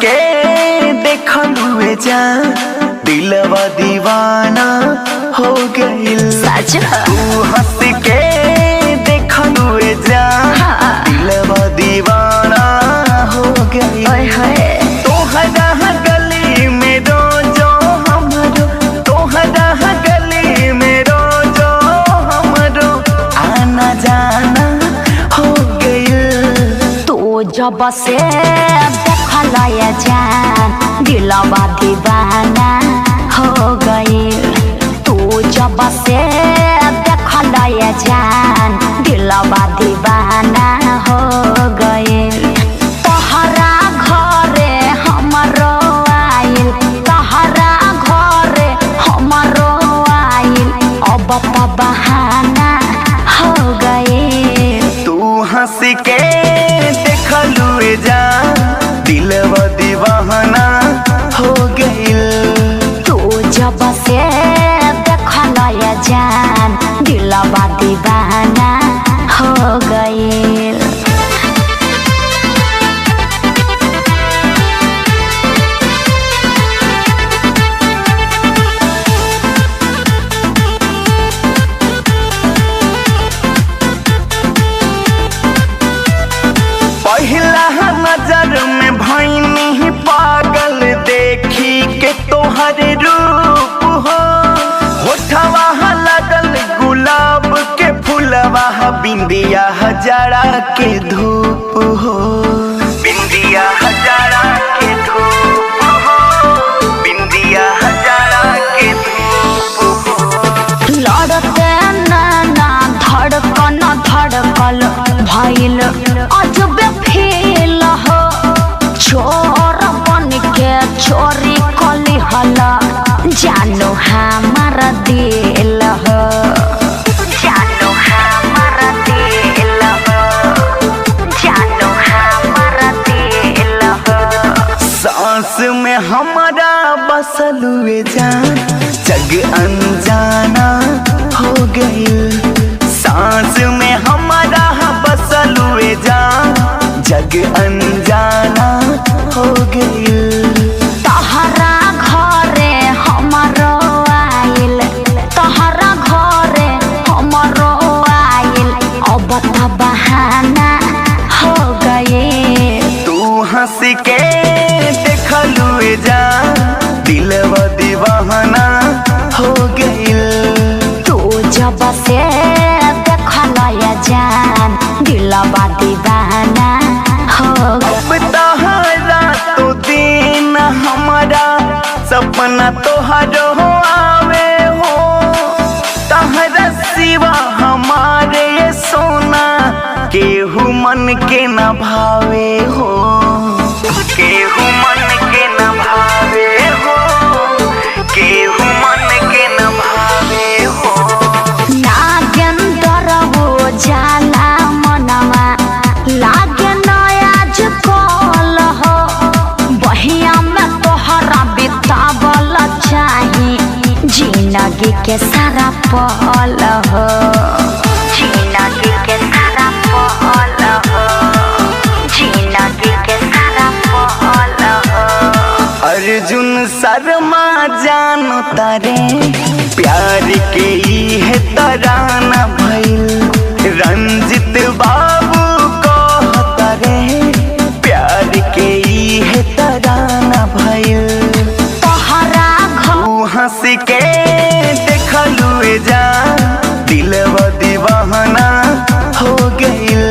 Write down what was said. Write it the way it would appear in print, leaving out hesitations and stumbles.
के देखलुए जा दिलवा दीवाना हो गइल। तू हंस के देखलुए जा दिलवा दीवाना हो गइल। तोहरा गली में रोजो हमरो, तोहरा गली में रोजो हमरो आना जाना हो गइल। तू जब से देखलया जान दिलवा दीवाना हो गइल। तू जब से देखलया जान दिलवा दीवाना हो गइल। तोहरा घरे हमरो आइल, तोहरा घरे हमरो आइल, अब तो बहाना हो गइल। तू हंस के देखलुए जा दिलवा दीवाना हो गइल। तू जब से देखलया जान दिलवा दीवाना हो गइल। पहला नजर में भइनी पागल देखी के तोहर रूप हो। होठवा लगल गुलाब के फूलवा बिंदिया हजारा के धूप हो। बिंदिया हजारा के धूप हो, बिंदिया हजारा के धूप हो। लड़ते ना धड़कन धड़कल भइल अजबे फील हो। चोर बन के चोरी कली हला जानो हमारा दिल हो, जानो हमारा दिल हो, जानो हमारा दिल हो। सांस में हमारा बसलुए जान जग अनजाना हो गइल। सांस में हमारा बसलुए जान जग अनजाना हो गइल। तोहरा घरे हमरो आइल, तोहरा घरे हमरो आइल, अब तो बहाना हो गइल। तू हंस के देखलुए जा दिलवा दीवाना हो गइल। तू जब से देखलया जान दिलवा दीवाना हो गइल। अब तोहरा तो दिन हमारा सपना तोहरो आवे हो। तहरा सिवा हमारे सोना केहू मन के न भावे हो, केहू मन के न भावे हो, केहू मन के न भावे हो। नागेंद्र वो जाला मनवा लागे नयाज कल हो। बहिया में तोहरा बितावल चाही जिंदगी के सारा पल हो, जिंदगी के सारा पल हो, जिंदगी के सारा पल हो। अर्जुन शर्मा जानो तारे प्यार के है तराना भइल। रंजित बाबू को तारे प्यार के है तराना भइल। तोहरा तू हंस के देखलुए जा दिलवा दीवाना हो गइल।